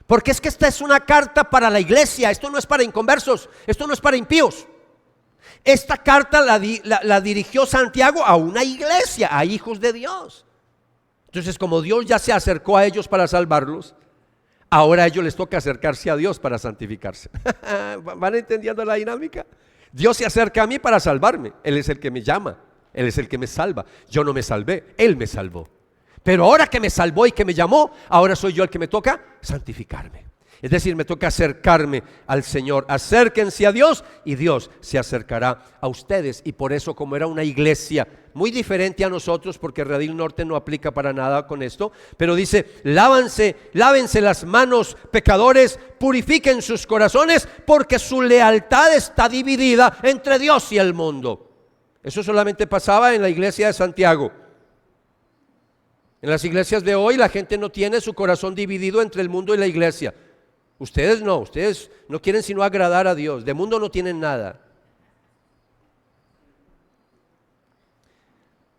Porque es que esta es una carta para la iglesia. Esto no es para inconversos. Esto no es para impíos. Esta carta la dirigió Santiago a una iglesia, a hijos de Dios. Entonces, como Dios ya se acercó a ellos para salvarlos, ahora a ellos les toca acercarse a Dios para santificarse. ¿Van entendiendo la dinámica? Dios se acerca a mí para salvarme. Él es el que me llama, Él es el que me salva. Yo no me salvé, Él me salvó. Pero ahora que me salvó y que me llamó, ahora soy yo el que me toca santificarme. Es decir, me toca acercarme al Señor. Acérquense a Dios y Dios se acercará a ustedes. Y por eso, como era una iglesia muy diferente a nosotros, porque Redil Norte no aplica para nada con esto, pero dice, lávense las manos, pecadores, purifiquen sus corazones, porque su lealtad está dividida entre Dios y el mundo. Eso solamente pasaba en la iglesia de Santiago. En las iglesias de hoy la gente no tiene su corazón dividido entre el mundo y la iglesia. Ustedes no quieren sino agradar a Dios. De mundo no tienen nada.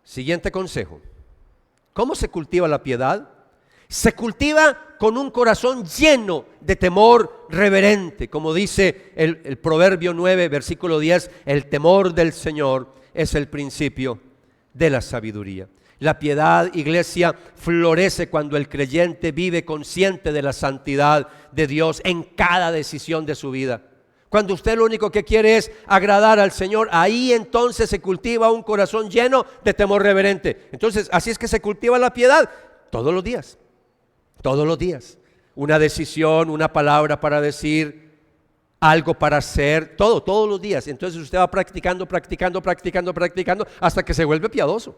Siguiente consejo. ¿Cómo se cultiva la piedad? Se cultiva con un corazón lleno de temor reverente. Como dice el Proverbio 9, versículo 10, el temor del Señor es el principio de la sabiduría. La piedad, iglesia, florece cuando el creyente vive consciente de la santidad de Dios en cada decisión de su vida. Cuando usted lo único que quiere es agradar al Señor, ahí entonces se cultiva un corazón lleno de temor reverente. Entonces, así es que se cultiva la piedad. todos los días, todos los días. Una decisión, una palabra para decir, algo para hacer, todos los días. Entonces usted va practicando hasta que se vuelve piadoso.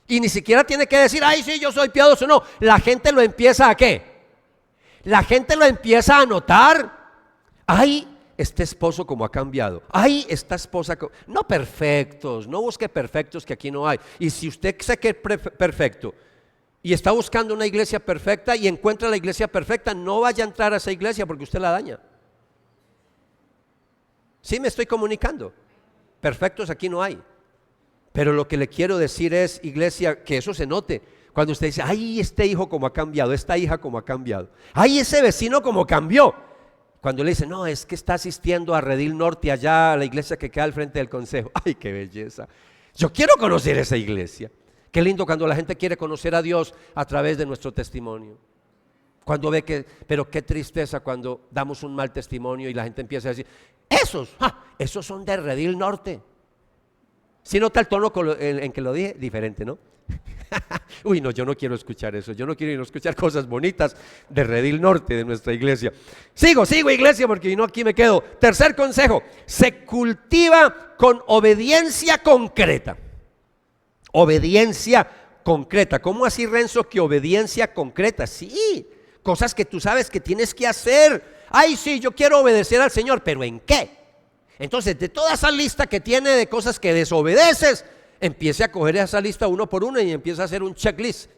Y ni siquiera tiene que decir, ay, sí, yo soy piadoso. No, la gente lo empieza ¿a qué? La gente lo empieza a notar. Ay, este esposo como ha cambiado. Ay, esta esposa, no perfectos, no busque perfectos que aquí no hay. Y si usted se cree perfecto y está buscando una iglesia perfecta y encuentra la iglesia perfecta, no vaya a entrar a esa iglesia porque usted la daña. Sí me estoy comunicando. Perfectos aquí no hay. Pero lo que le quiero decir es, iglesia, que eso se note. Cuando usted dice, ay, este hijo como ha cambiado, esta hija como ha cambiado. Ay, ese vecino como cambió. Cuando le dicen, no, es que está asistiendo a Redil Norte allá, a la iglesia que queda al frente del consejo. Ay, qué belleza. Yo quiero conocer esa iglesia. Qué lindo cuando la gente quiere conocer a Dios a través de nuestro testimonio. Cuando ve que, pero qué tristeza cuando damos un mal testimonio y la gente empieza a decir, esos son de Redil Norte. Si nota el tono en que lo dije, diferente, ¿no? Uy, no, yo no quiero escuchar eso. Yo no quiero escuchar cosas bonitas de Redil Norte, de nuestra iglesia. Sigo iglesia, porque no aquí me quedo. Tercer consejo, se cultiva con obediencia concreta. Obediencia concreta. ¿Cómo así, Renzo, que obediencia concreta? Sí, cosas que tú sabes que tienes que hacer. Ay, sí, yo quiero obedecer al Señor, pero ¿en qué? Entonces, de toda esa lista que tiene de cosas que desobedeces, empiece a coger esa lista uno por uno y empieza a hacer un checklist.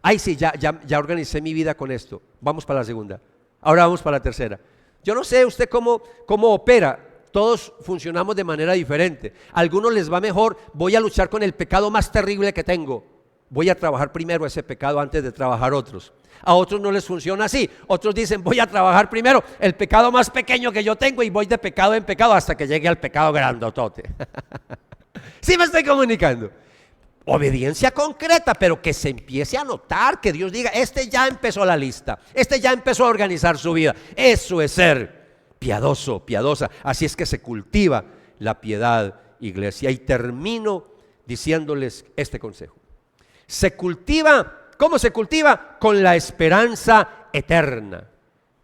Ay, sí, ya organicé mi vida con esto. Vamos para la segunda. Ahora vamos para la tercera. Yo no sé usted cómo opera. Todos funcionamos de manera diferente. A algunos les va mejor, voy a luchar con el pecado más terrible que tengo. Voy a trabajar primero ese pecado antes de trabajar otros. A otros no les funciona así. Otros dicen, voy a trabajar primero el pecado más pequeño que yo tengo y voy de pecado en pecado hasta que llegue al pecado grandotote. ¿Sí me estoy comunicando? Obediencia concreta, pero que se empiece a notar, que Dios diga, este ya empezó la lista, este ya empezó a organizar su vida. Eso es ser piadoso, piadosa. Así es que se cultiva la piedad, iglesia. Y termino diciéndoles este consejo. Se cultiva, ¿cómo se cultiva? Con la esperanza eterna.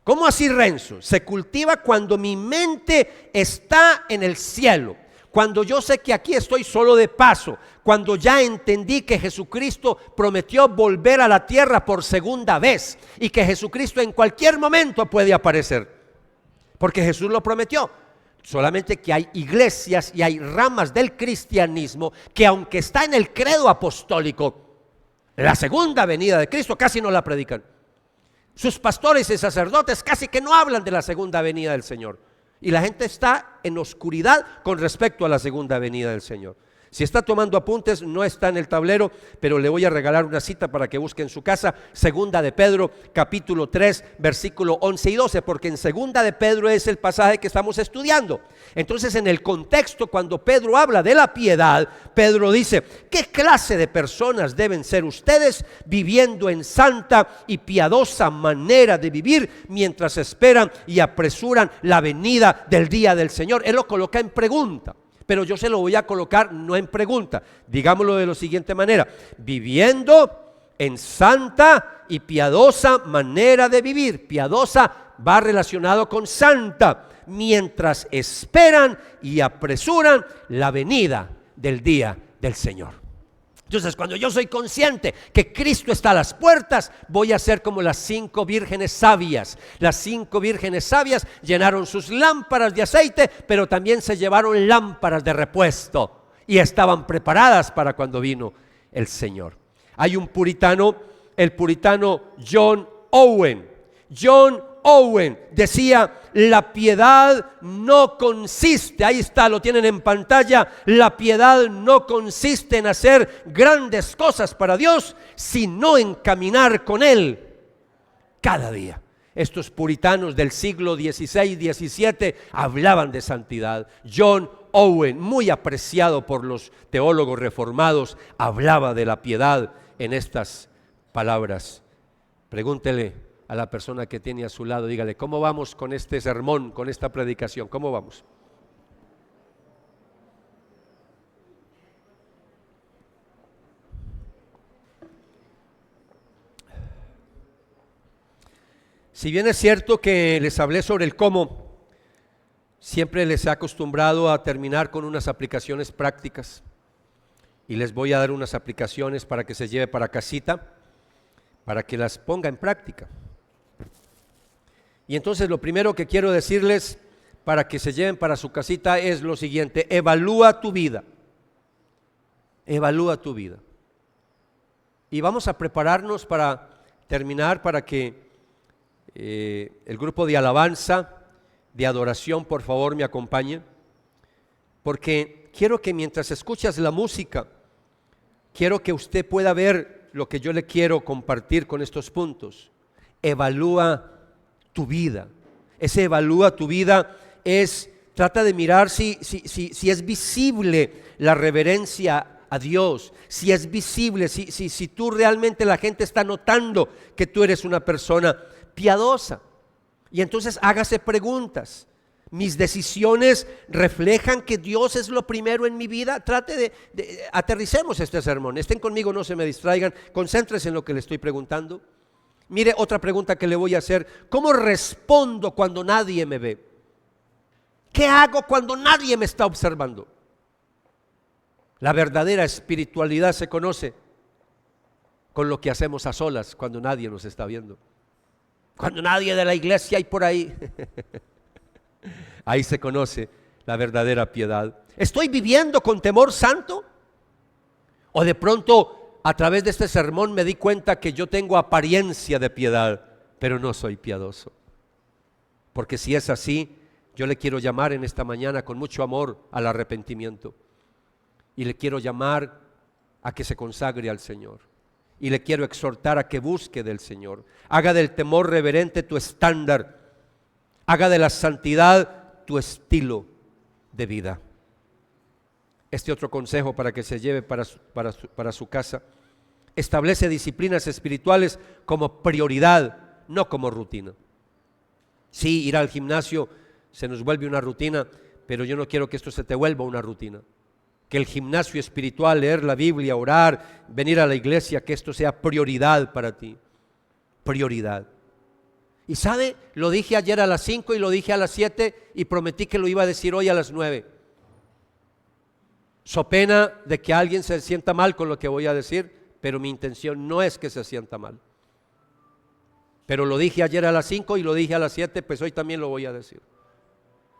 ¿Cómo así, Renzo? Se cultiva cuando mi mente está en el cielo, cuando yo sé que aquí estoy solo de paso, cuando ya entendí que Jesucristo prometió volver a la tierra por segunda vez y que Jesucristo en cualquier momento puede aparecer, porque Jesús lo prometió. Solamente que hay iglesias y hay ramas del cristianismo que, aunque está en el credo apostólico, la segunda venida de Cristo casi no la predican. Sus pastores y sacerdotes casi que no hablan de la segunda venida del Señor. Y la gente está en oscuridad con respecto a la segunda venida del Señor. Si está tomando apuntes, no está en el tablero, pero le voy a regalar una cita para que busque en su casa. Segunda de Pedro, capítulo 3, versículo 11 y 12, porque en Segunda de Pedro es el pasaje que estamos estudiando. Entonces, en el contexto, cuando Pedro habla de la piedad, Pedro dice, ¿qué clase de personas deben ser ustedes viviendo en santa y piadosa manera de vivir mientras esperan y apresuran la venida del día del Señor? Él lo coloca en pregunta. Pero yo se lo voy a colocar no en pregunta, digámoslo de la siguiente manera: viviendo en santa y piadosa manera de vivir. Piadosa va relacionado con santa, mientras esperan y apresuran la venida del día del Señor. Entonces, cuando yo soy consciente que Cristo está a las puertas, voy a ser como las 5 vírgenes sabias. Las 5 vírgenes sabias llenaron sus lámparas de aceite, pero también se llevaron lámparas de repuesto y estaban preparadas para cuando vino el Señor. Hay un puritano, el puritano John Owen. John Owen decía, la piedad no consiste, ahí está, lo tienen en pantalla, la piedad no consiste en hacer grandes cosas para Dios, sino en caminar con Él cada día. Estos puritanos del siglo XVI, XVII hablaban de santidad. John Owen, muy apreciado por los teólogos reformados, hablaba de la piedad en estas palabras. Pregúntele a la persona que tiene a su lado, dígale, ¿cómo vamos con este sermón, con esta predicación? ¿Cómo vamos? Si bien es cierto que les hablé sobre el cómo, siempre les he acostumbrado a terminar con unas aplicaciones prácticas. Y les voy a dar unas aplicaciones para que se lleve para casita, para que las ponga en práctica. Y entonces lo primero que quiero decirles para que se lleven para su casita es lo siguiente: evalúa tu vida. Evalúa tu vida. Y vamos a prepararnos para terminar, para que el grupo de alabanza, de adoración, por favor me acompañe, porque quiero que mientras escuchas la música, quiero que usted pueda ver lo que yo le quiero compartir con estos puntos. Evalúa tu vida. Ese evalúa tu vida es, trata de mirar si es visible la reverencia a Dios, si es visible, si tú realmente, la gente está notando que tú eres una persona piadosa. Y entonces hágase preguntas. ¿Mis decisiones reflejan que Dios es lo primero en mi vida? Trate aterricemos este sermón. Estén conmigo, no se me distraigan, concéntrense en lo que le estoy preguntando. Mire, otra pregunta que le voy a hacer: ¿cómo respondo cuando nadie me ve? ¿Qué hago cuando nadie me está observando? La verdadera espiritualidad se conoce con lo que hacemos a solas cuando nadie nos está viendo. Cuando nadie de la iglesia hay por ahí. Ahí se conoce la verdadera piedad. ¿Estoy viviendo con temor santo? ¿O de pronto a través de este sermón me di cuenta que yo tengo apariencia de piedad, pero no soy piadoso? Porque si es así, yo le quiero llamar en esta mañana con mucho amor al arrepentimiento. Y le quiero llamar a que se consagre al Señor. Y le quiero exhortar a que busque del Señor. Haga del temor reverente tu estándar. Haga de la santidad tu estilo de vida. Este otro consejo para que se lleve para su casa: establece disciplinas espirituales como prioridad, no como rutina. Sí, ir al gimnasio se nos vuelve una rutina, pero yo no quiero que esto se te vuelva una rutina. Que el gimnasio espiritual, leer la Biblia, orar, venir a la iglesia, que esto sea prioridad para ti. Prioridad. Y sabe, lo dije ayer a las 5 y lo dije a las 7 y prometí que lo iba a decir hoy a las 9. So pena de que alguien se sienta mal con lo que voy a decir, pero mi intención no es que se sienta mal. Pero lo dije ayer a las 5 y lo dije a las 7, pues hoy también lo voy a decir.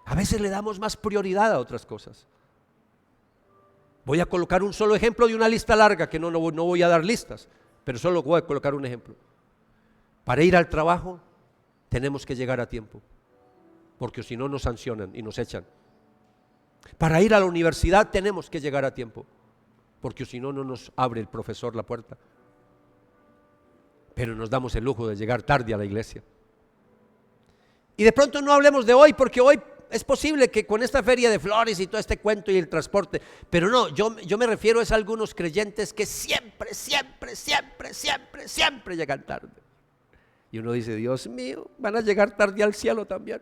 A veces le damos más prioridad a otras cosas. Voy a colocar un solo ejemplo de una lista larga, que no voy a dar listas, pero solo voy a colocar un ejemplo. Para ir al trabajo tenemos que llegar a tiempo, porque si no nos sancionan y nos echan. Para ir a la universidad tenemos que llegar a tiempo, porque si no, no nos abre el profesor la puerta. Pero nos damos el lujo de llegar tarde a la iglesia. Y de pronto no hablemos de hoy, porque hoy es posible que con esta feria de flores y todo este cuento y el transporte, pero no, yo me refiero a algunos creyentes que siempre llegan tarde. Y uno dice: Dios mío, van a llegar tarde al cielo también.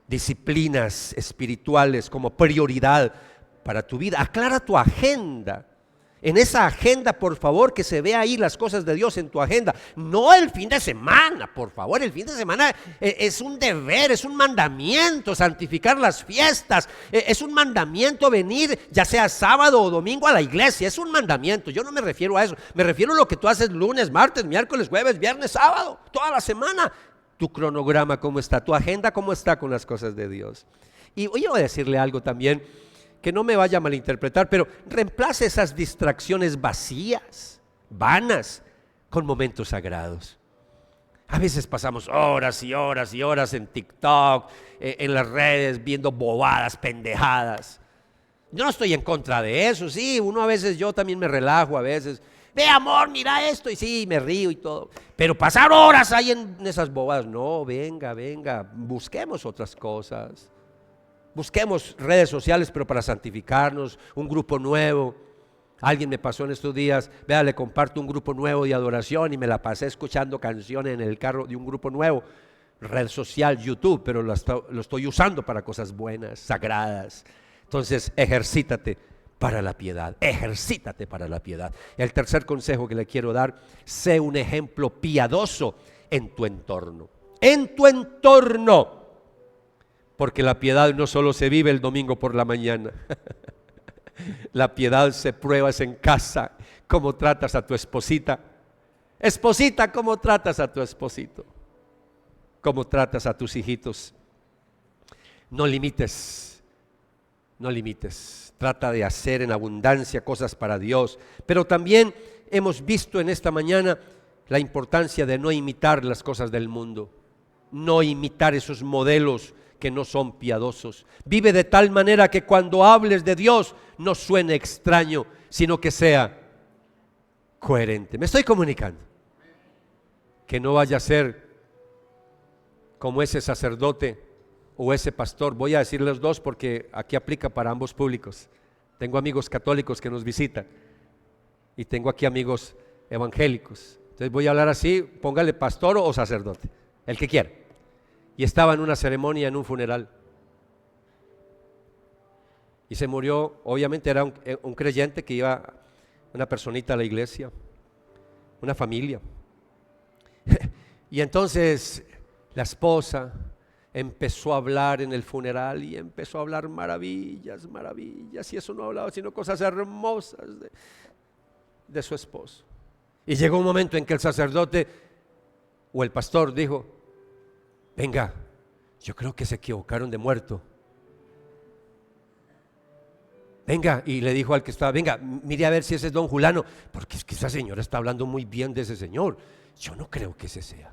Disciplinas espirituales como prioridad para tu vida. Aclara tu agenda. En esa agenda, por favor, que se vea ahí las cosas de Dios en tu agenda. No el fin de semana, por favor. El fin de semana es un deber, es un mandamiento, santificar las fiestas. Es un mandamiento venir, ya sea sábado o domingo, a la iglesia. Es un mandamiento. Yo no me refiero a eso. Me refiero a lo que tú haces lunes, martes, miércoles, jueves, viernes, sábado, toda la semana. Tu cronograma, ¿cómo está? Tu agenda, ¿cómo está con las cosas de Dios? Y yo voy a decirle algo también, que no me vaya a malinterpretar, pero reemplace esas distracciones vacías, vanas, con momentos sagrados. A veces pasamos horas y horas y horas en TikTok, en las redes, viendo bobadas, pendejadas. Yo no estoy en contra de eso, sí, uno a veces, yo también me relajo a veces. Ve, amor, mira esto, y sí, me río y todo. Pero pasar horas ahí en esas bobadas, no, venga, busquemos otras cosas. Busquemos redes sociales, pero para santificarnos, un grupo nuevo. Alguien me pasó en estos días, vea, le comparto un grupo nuevo de adoración y me la pasé escuchando canciones en el carro de un grupo nuevo. Red social, YouTube, pero lo estoy usando para cosas buenas, sagradas. Entonces, ejercítate para la piedad, ejercítate para la piedad. El tercer consejo que le quiero dar: sé un ejemplo piadoso en tu entorno. En tu entorno. Porque la piedad no solo se vive el domingo por la mañana. La piedad se prueba en casa. ¿Cómo tratas a tu esposita? Esposita, ¿cómo tratas a tu esposito? ¿Cómo tratas a tus hijitos? No limites, no limites. Trata de hacer en abundancia cosas para Dios. Pero también hemos visto en esta mañana la importancia de no imitar las cosas del mundo. No imitar esos modelos que no son piadosos. Vive de tal manera que cuando hables de Dios no suene extraño, sino que sea coherente. ¿Me estoy comunicando? Que no vaya a ser como ese sacerdote o ese pastor. Voy a decir los dos porque aquí aplica para ambos públicos. Tengo amigos católicos que nos visitan y tengo aquí amigos evangélicos. Entonces voy a hablar así, póngale pastor o sacerdote, el que quiera. Y estaba en una ceremonia, en un funeral, y se murió. Obviamente era un creyente que iba, una personita a la iglesia, una familia. Y entonces la esposa empezó a hablar en el funeral y empezó a hablar maravillas, maravillas, y eso no hablaba sino cosas hermosas de su esposo. Y llegó un momento en que el sacerdote o el pastor dijo: venga, yo creo que se equivocaron de muerto. Venga, y le dijo al que estaba: venga, mire a ver si ese es don Julano, porque es que esa señora está hablando muy bien de ese señor. Yo no creo que ese sea.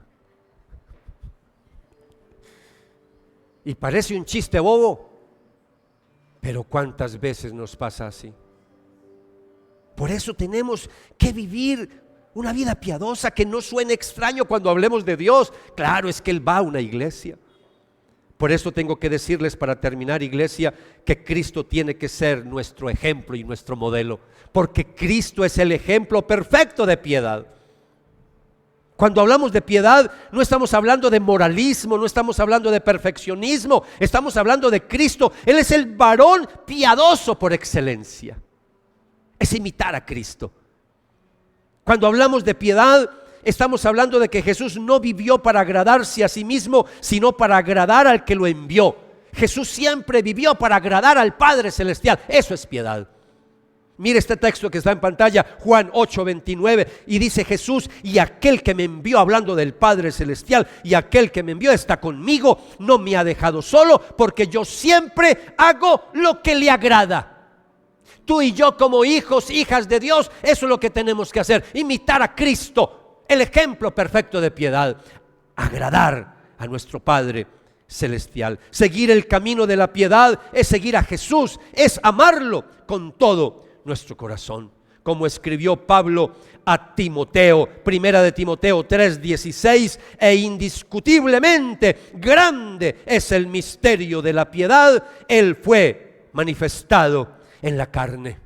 Y parece un chiste bobo, pero ¿cuántas veces nos pasa así? Por eso tenemos que vivir una vida piadosa, que no suene extraño cuando hablemos de Dios. Claro, es que Él va a una iglesia. Por eso tengo que decirles para terminar, iglesia, que Cristo tiene que ser nuestro ejemplo y nuestro modelo, porque Cristo es el ejemplo perfecto de piedad. Cuando hablamos de piedad, no estamos hablando de moralismo, no estamos hablando de perfeccionismo, estamos hablando de Cristo. Él es el varón piadoso por excelencia. Es imitar a Cristo. Cuando hablamos de piedad, estamos hablando de que Jesús no vivió para agradarse a sí mismo, sino para agradar al que lo envió. Jesús siempre vivió para agradar al Padre Celestial. Eso es piedad. Mire este texto que está en pantalla, Juan 8:29, y dice Jesús: y aquel que me envió, hablando del Padre Celestial, y aquel que me envió está conmigo, no me ha dejado solo, porque yo siempre hago lo que le agrada. Tú y yo, como hijos, hijas de Dios, eso es lo que tenemos que hacer: imitar a Cristo, el ejemplo perfecto de piedad, agradar a nuestro Padre Celestial. Seguir el camino de la piedad es seguir a Jesús, es amarlo con todo nuestro corazón. Como escribió Pablo a Timoteo, primera de Timoteo 3:16, e indiscutiblemente grande es el misterio de la piedad, Él fue manifestado en la carne.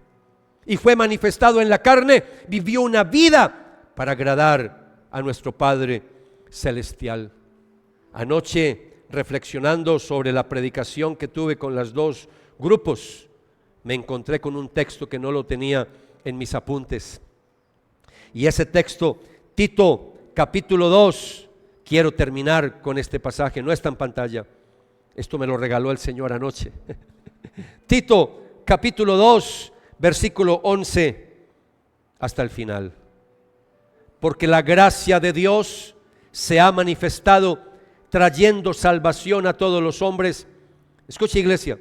Y fue manifestado en la carne, vivió una vida para agradar a nuestro Padre Celestial. Anoche, reflexionando sobre la predicación que tuve con los dos grupos, me encontré con un texto que no lo tenía en mis apuntes. Y ese texto, Tito capítulo 2, quiero terminar con este pasaje, no está en pantalla, esto me lo regaló el Señor anoche. Tito capítulo 2, versículo 11 hasta el final. Porque la gracia de Dios se ha manifestado trayendo salvación a todos los hombres. Escucha, iglesia,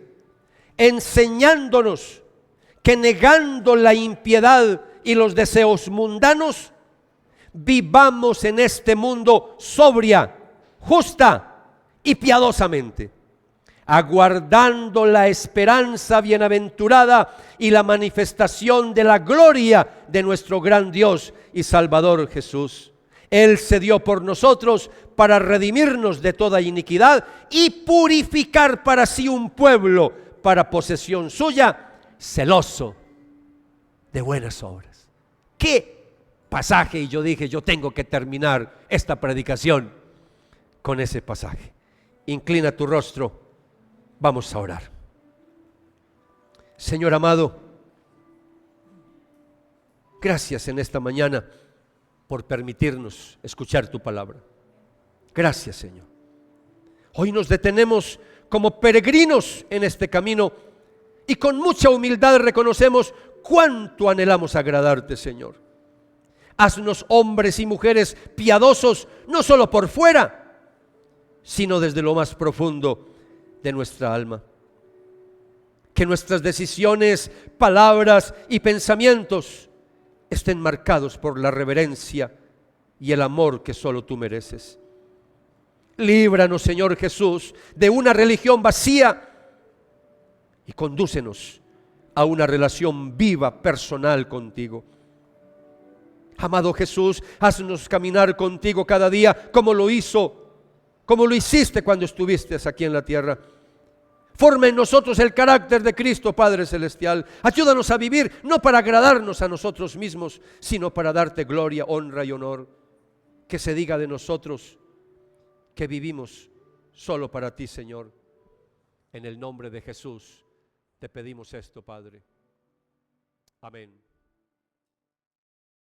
enseñándonos que negando la impiedad y los deseos mundanos, vivamos en este mundo sobria, justa y piadosamente, aguardando la esperanza bienaventurada y la manifestación de la gloria de nuestro gran Dios y Salvador Jesús. Él se dio por nosotros para redimirnos de toda iniquidad y purificar para sí un pueblo para posesión suya, celoso de buenas obras. ¿Qué pasaje? Y yo dije, yo tengo que terminar esta predicación con ese pasaje. Inclina tu rostro, vamos a orar. Señor amado, Gracias en esta mañana por permitirnos escuchar tu palabra. Gracias, Señor. Hoy nos detenemos como peregrinos en este camino y con mucha humildad reconocemos cuánto anhelamos agradarte, Señor. Haznos hombres y mujeres piadosos, no solo por fuera, sino desde lo más profundo de nuestra alma. Que nuestras decisiones, palabras y pensamientos estén marcados por la reverencia y el amor que solo tú mereces. Líbranos, Señor Jesús, de una religión vacía y condúcenos a una relación viva, personal contigo. Amado Jesús, haznos caminar contigo cada día como lo hiciste cuando estuviste aquí en la tierra. Forma en nosotros el carácter de Cristo, Padre Celestial. Ayúdanos a vivir no para agradarnos a nosotros mismos, sino para darte gloria, honra y honor. Que se diga de nosotros que vivimos solo para ti, Señor. En el nombre de Jesús te pedimos esto, Padre. Amén.